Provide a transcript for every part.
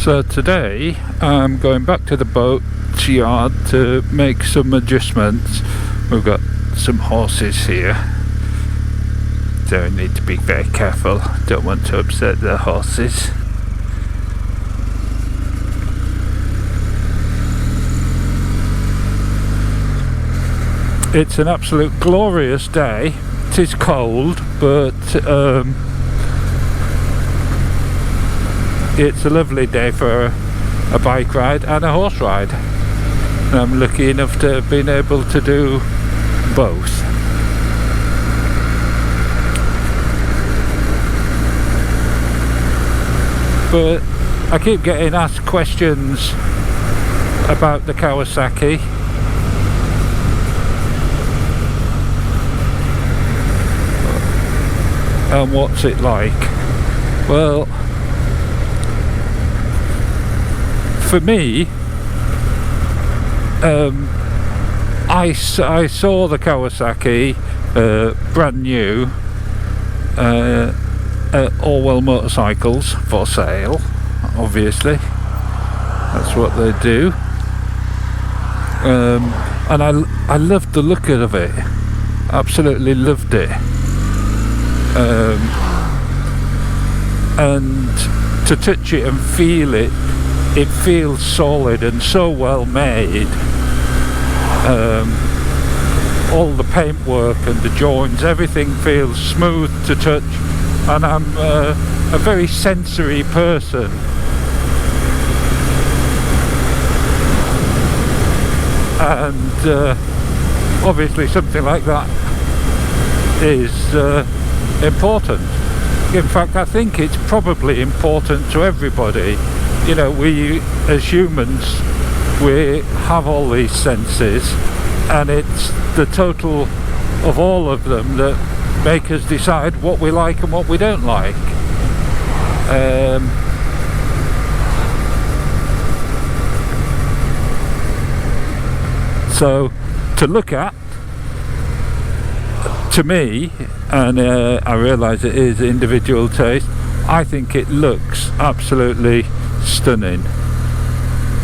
So today I'm going back to the boat yard to make some adjustments. We've got some horses here, so I need to be very careful. Don't want to upset the horses. It's an absolute glorious day. It is cold, but it's a lovely day for a bike ride and a horse ride. And I'm lucky enough to have been able to do both. But I keep getting asked questions about the Kawasaki. And what's it like? Well, for me, I saw the Kawasaki brand new at Orwell Motorcycles for sale. Obviously, that's what they do, and I loved the look of it. Absolutely loved it. And to touch it and feel it, it feels solid and so well made. All the paintwork and the joints, everything feels smooth to touch, and I'm a very sensory person. And obviously something like that is important. In fact, I think it's probably important to everybody. You know, we as humans, we have all these senses, and it's the total of all of them that make us decide what we like and what we don't like. So to look at, to me, and I realise it is individual taste, I think it looks absolutely stunning.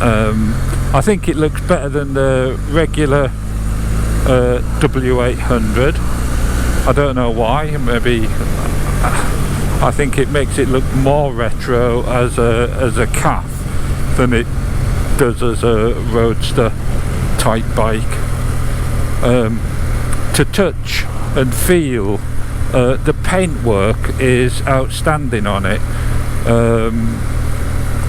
I think it looks better than the regular W800. I don't know why. Maybe I think it makes it look more retro as a calf than it does as a roadster type bike. To touch and feel, the paintwork is outstanding on it,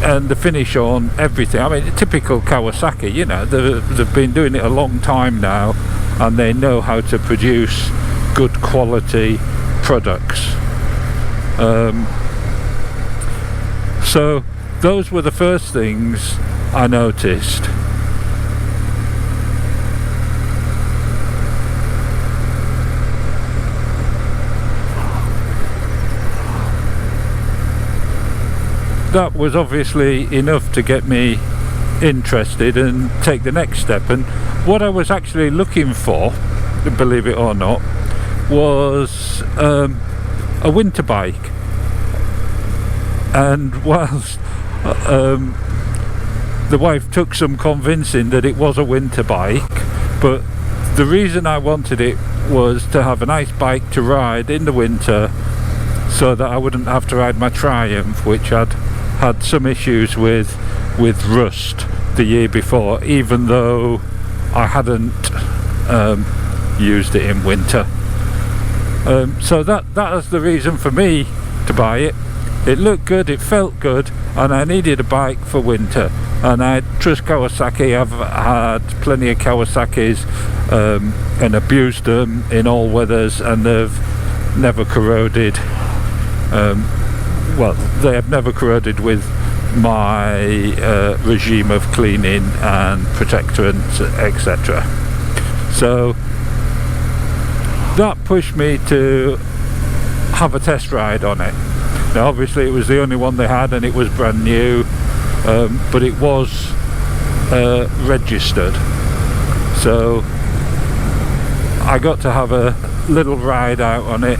and the finish on everything. I mean, typical Kawasaki, you know, they've been doing it a long time now, and they know how to produce good quality products. So those were the first things I noticed. That was obviously enough to get me interested and take the next step. And what I was actually looking for, believe it or not, was a winter bike. And whilst the wife took some convincing that it was a winter bike, but the reason I wanted it was to have a nice bike to ride in the winter, so that I wouldn't have to ride my Triumph, which I'd had some issues with rust the year before, even though I hadn't used it in winter. So that was the reason for me to buy it. It looked good, it felt good, and I needed a bike for winter. And I trust Kawasaki. I've had plenty of Kawasaki's and abused them in all weathers, and they've never corroded. Well, they have never corroded with my regime of cleaning and protectorants, etc. So that pushed me to have a test ride on it. Now obviously it was the only one they had, and it was brand new, but it was registered, so I got to have a little ride out on it.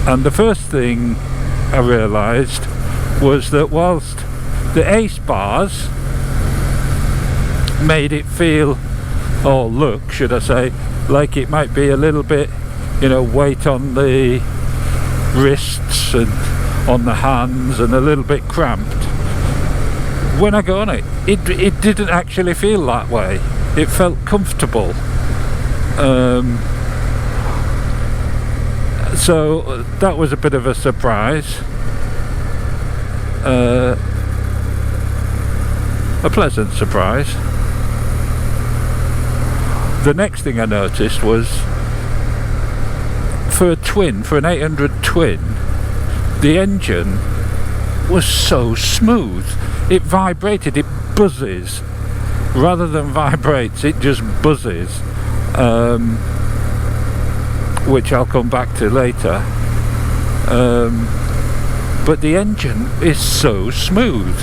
And the first thing I realised was that whilst the ace bars made it feel, or look should I say, like it might be a little bit, you know, weight on the wrists and on the hands and a little bit cramped, when I got on it, it didn't actually feel that way. It felt comfortable. So that was a bit of a surprise. A pleasant surprise. The next thing I noticed was, for an 800 twin, the engine was so smooth. It vibrated, it buzzes. Rather than vibrates, it just buzzes. Which I'll come back to later. But the engine is so smooth.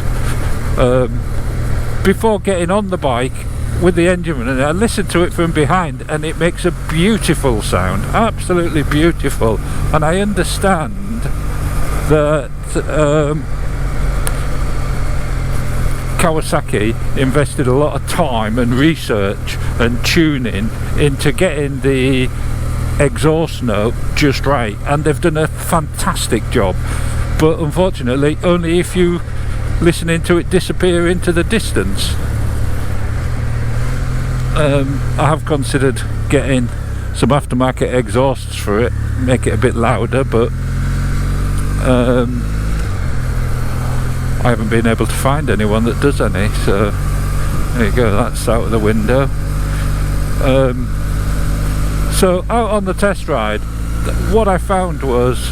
Before getting on the bike with the engine running, I listened to it from behind and it makes a beautiful sound, absolutely beautiful. And I understand that Kawasaki invested a lot of time and research and tuning into getting the exhaust note just right, and they've done a fantastic job. But unfortunately, only if you listening to it disappear into the distance. I have considered getting some aftermarket exhausts for it, make it a bit louder, but I haven't been able to find anyone that does any, so there you go, that's out of the window. So out on the test ride, what I found was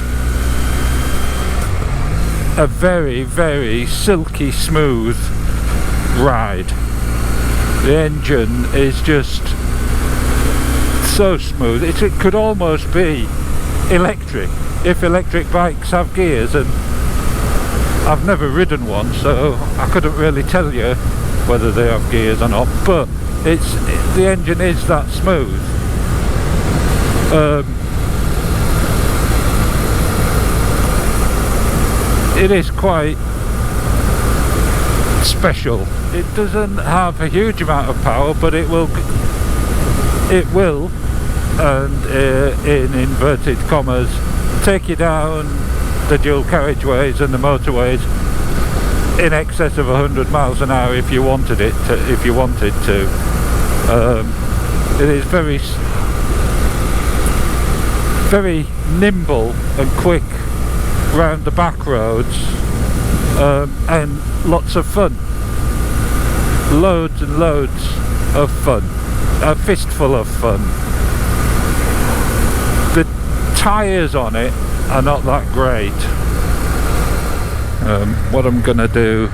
a very, very silky smooth ride. The engine is just so smooth. It could almost be electric, if electric bikes have gears, and I've never ridden one, so I couldn't really tell you whether they have gears or not, but the engine is that smooth. It is quite special. It doesn't have a huge amount of power, but it will, and in inverted commas, take you down the dual carriageways and the motorways in excess of 100 miles an hour if you wanted it to. It is very nimble and quick round the back roads, and lots of fun. Loads and loads of fun. A fistful of fun. The tyres on it are not that great. What I'm gonna do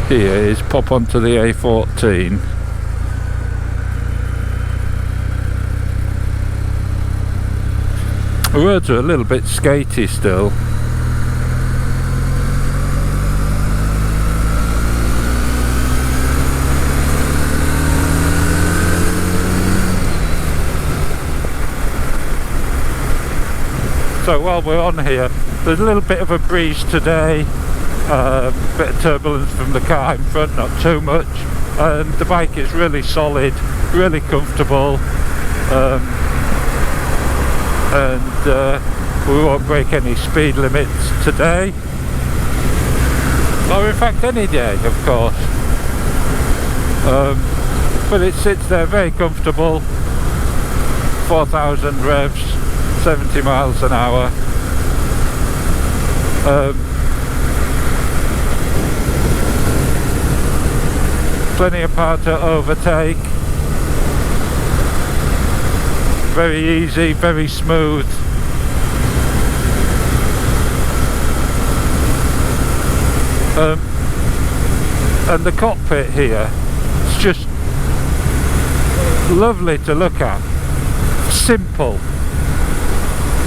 here is pop onto the A14. The roads are a little bit skatey still. So while we're on here, there's a little bit of a breeze today, bit of turbulence from the car in front, not too much, and the bike is really solid, really comfortable, and we won't break any speed limits today, or in fact any day, of course. But it sits there very comfortable, 4,000 revs, 70 miles an hour. Plenty of power to overtake. Very easy, very smooth. And the cockpit here, it's just lovely to look at. Simple.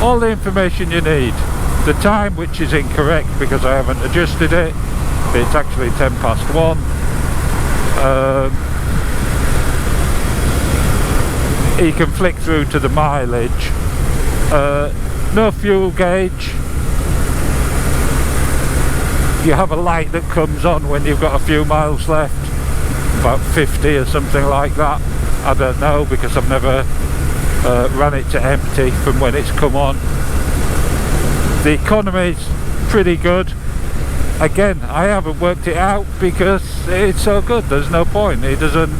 All the information you need. The time, which is incorrect because I haven't adjusted it, it's actually 1:10 past 1. You can flick through to the mileage. No fuel gauge, you have a light that comes on when you've got a few miles left, about 50 or something like that. I don't know, because I've never ran it to empty from when it's come on. The economy's pretty good. Again, I haven't worked it out because it's so good, there's no point. It doesn't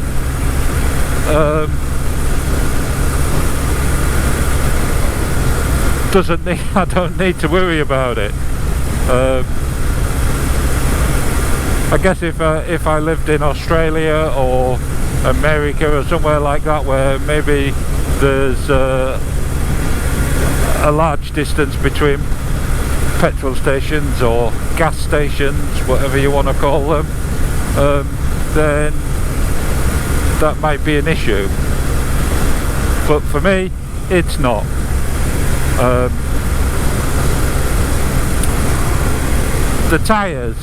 need, I don't need to worry about it. I guess if I lived in Australia or America or somewhere like that, where maybe there's a large distance between petrol stations or gas stations, whatever you want to call them, then that might be an issue. But for me, it's not. The tyres,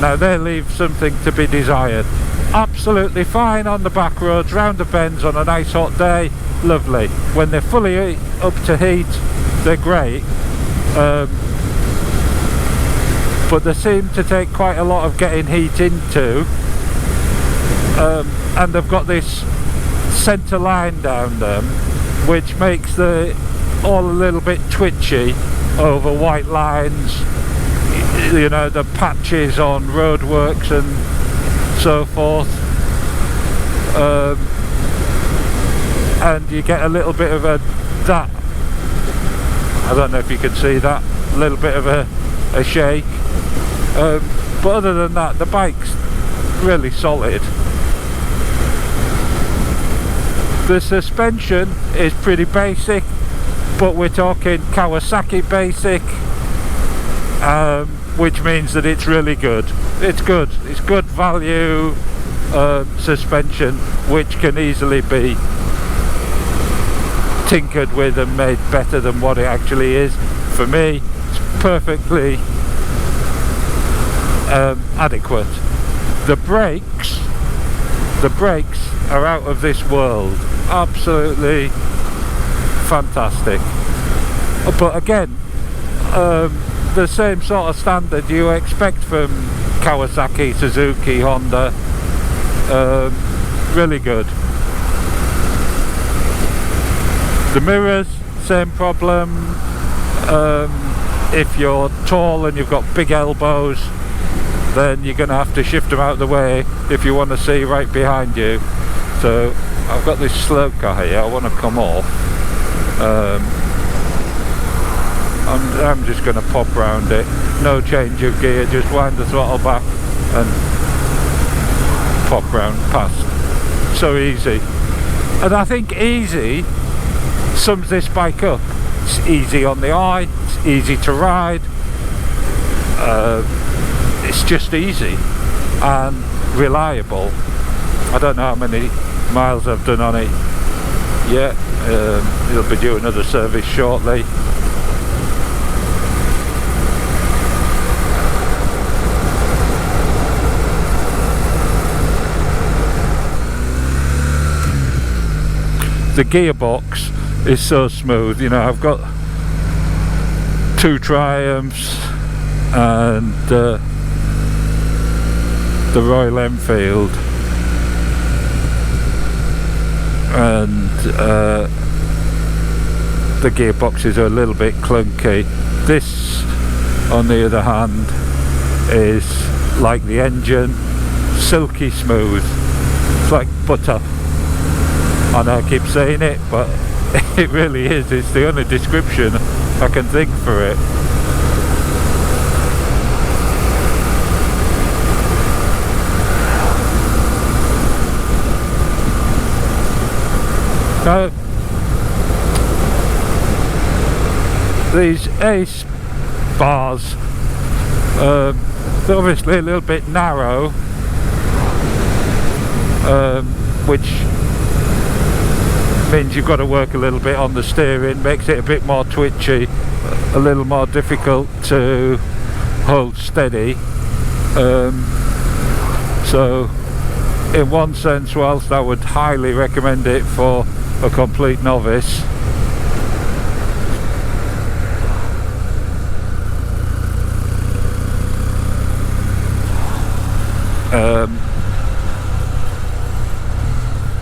now they leave something to be desired. Absolutely fine on the back roads, round the bends on a nice hot day, lovely. When they're fully up to heat, they're great. But they seem to take quite a lot of getting heat into, and they've got this centre line down them, which makes all a little bit twitchy over white lines, you know, the patches on roadworks and so forth, and you get a little bit of that, I don't know if you can see that, a little bit of a shake. But other than that, the bike's really solid. The suspension is pretty basic, but we're talking Kawasaki basic, which means that it's really good. It's good. It's good value suspension, which can easily be tinkered with and made better than what it actually is. For me, it's perfectly adequate. The brakes are out of this world, absolutely fantastic. But again, the same sort of standard you expect from Kawasaki, Suzuki, Honda. Really good. The mirrors, same problem. If you're tall and you've got big elbows, then you're going to have to shift them out of the way if you want to see right behind you. So I've got this slow car here, I want to come off. I'm just going to pop round it, no change of gear, just wind the throttle back and pop round past. So easy. And I think easy sums this bike up. It's easy on the eye, it's easy to ride, it's just easy and reliable. I don't know how many miles I've done on it yet. It'll be due another service shortly. The gearbox is so smooth, you know. I've got 2 Triumphs and the Royal Enfield, and the gearboxes are a little bit clunky. This, on the other hand, is like the engine, silky smooth. It's like butter. I know I keep saying it, but it really is. It's the only description I can think for it. Now, these ace bars, they're obviously a little bit narrow, which means you've got to work a little bit on the steering, makes it a bit more twitchy, a little more difficult to hold steady. So in one sense, whilst I would highly recommend it for a complete novice,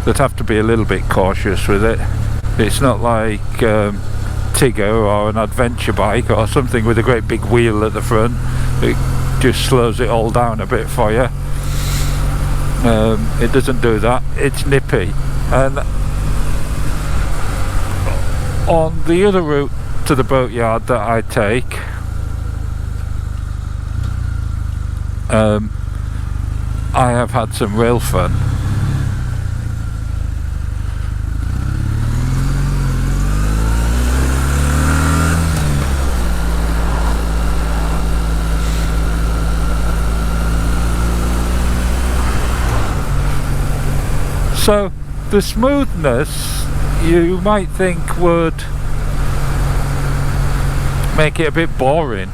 they'd have to be a little bit cautious with it. It's not like Tigger or an adventure bike or something with a great big wheel at the front. It just slows it all down a bit for you. It doesn't do that. It's nippy. And on the other route to the boatyard that I take, I have had some real fun. So the smoothness, you might think, would make it a bit boring,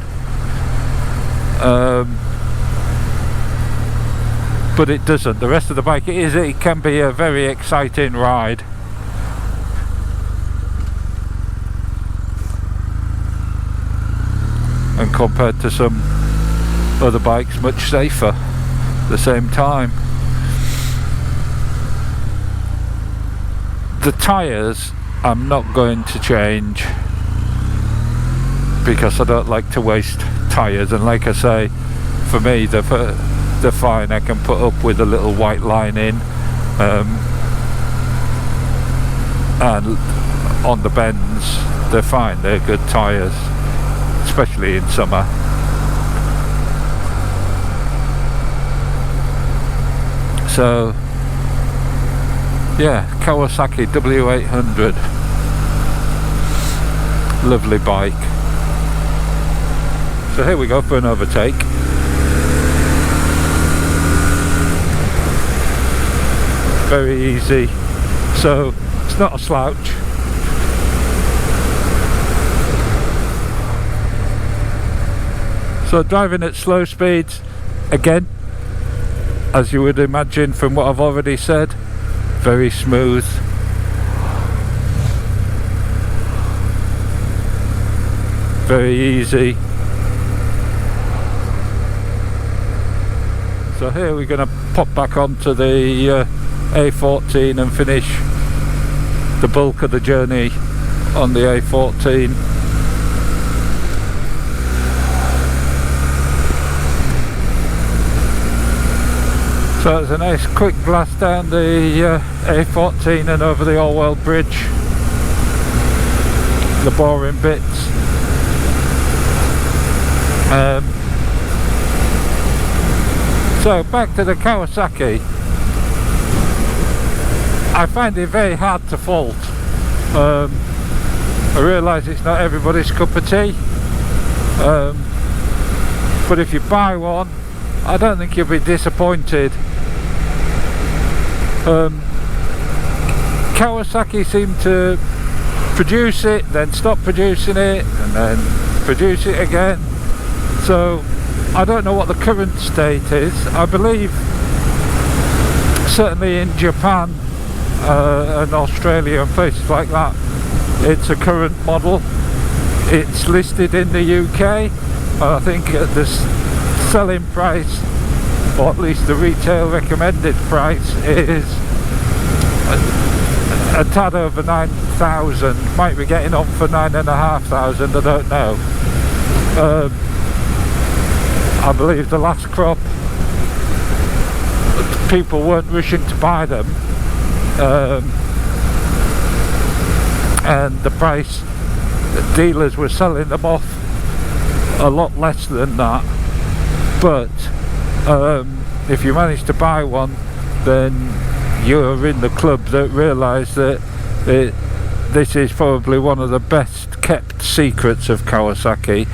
but it doesn't. The rest of the bike, it can be a very exciting ride. And compared to some other bikes, much safer at the same time. The tyres I'm not going to change because I don't like to waste tyres, and like I say, for me they're fine. I can put up with a little white line in, and on the bends they're fine. They're good tyres, especially in summer. So yeah, Kawasaki W800, lovely bike. So here we go for an overtake. Very easy, so it's not a slouch. So driving at slow speeds, again, as you would imagine from what I've already said, very smooth. Very easy. So here we're going to pop back onto the A14 and finish the bulk of the journey on the A14. So it's a nice quick blast down the A14 and over the Orwell Bridge. The boring bits. So back to the Kawasaki. I find it very hard to fault. I realise it's not everybody's cup of tea, but if you buy one, I don't think you'll be disappointed. Kawasaki seem to produce it, then stop producing it, and then produce it again. So I don't know what the current state is. I believe certainly in Japan and Australia and places like that, it's a current model. It's listed in the UK, and I think the selling price, or at least the retail recommended price, is a tad over 9,000. Might be getting on for 9,500, I don't know. I believe the last crop people weren't wishing to buy them, and the price that dealers were selling them off a lot less than that. But if you manage to buy one, then you're in the club that realise that this is probably one of the best kept secrets of Kawasaki.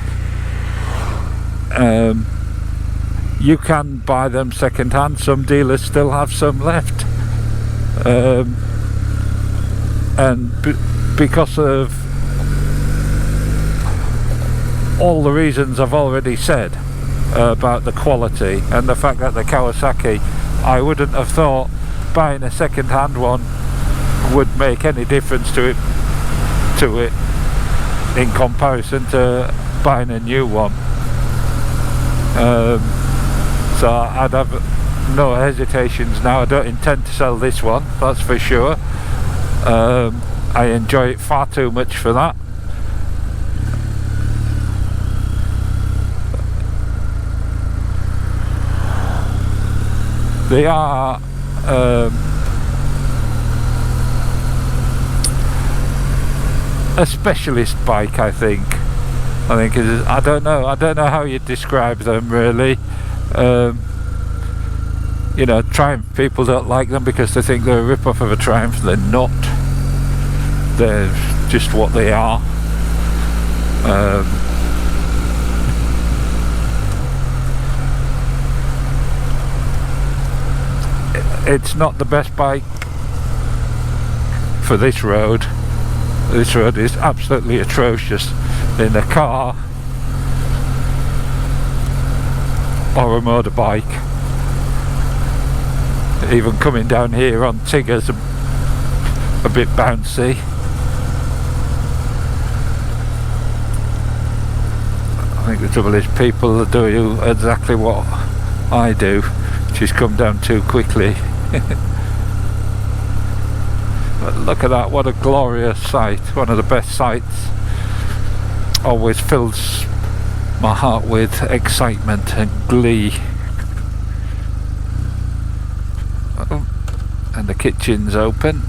You can buy them second hand. Some dealers still have some left, and because of all the reasons I've already said about the quality and the fact that the Kawasaki, I wouldn't have thought buying a second hand one would make any difference to it in comparison to buying a new one. So I'd have no hesitations now. I don't intend to sell this one, that's for sure. I enjoy it far too much for that. They are a specialist bike, I think. I don't know how you describe them really. You know, Triumph people don't like them because they think they're a rip-off of a Triumph. They're not. They're just what they are. It's not the best bike for this road. This road is absolutely atrocious in a car or a motorbike. Even coming down here on Tigger's a bit bouncy. I think the trouble is people do exactly what I do, which is come down too quickly. But look at that, what a glorious sight, one of the best sights. Always fills my heart with excitement and glee. And the kitchen's open.